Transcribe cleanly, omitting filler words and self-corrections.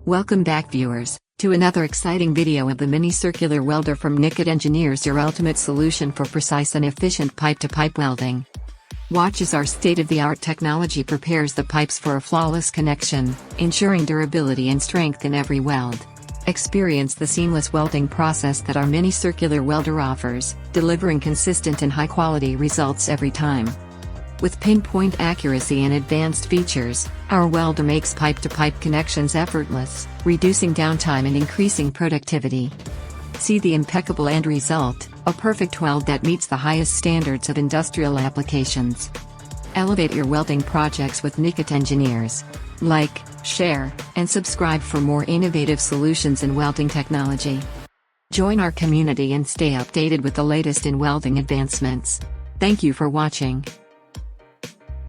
Welcome back viewers, to another exciting video of the mini circular welder from Nikit Engineers, your ultimate solution for precise and efficient pipe-to-pipe welding. Watch as our state-of-the-art technology prepares the pipes for a flawless connection, ensuring durability and strength in every weld. Experience the seamless welding process that our mini circular welder offers, delivering consistent and high-quality results every time. With pinpoint accuracy and advanced features, our welder makes pipe-to-pipe connections effortless, reducing downtime and increasing productivity. See the impeccable end result, a perfect weld that meets the highest standards of industrial applications. Elevate your welding projects with Nikit Engineers. Like, share, and subscribe for more innovative solutions in welding technology. Join our community and stay updated with the latest in welding advancements. Thank you for watching.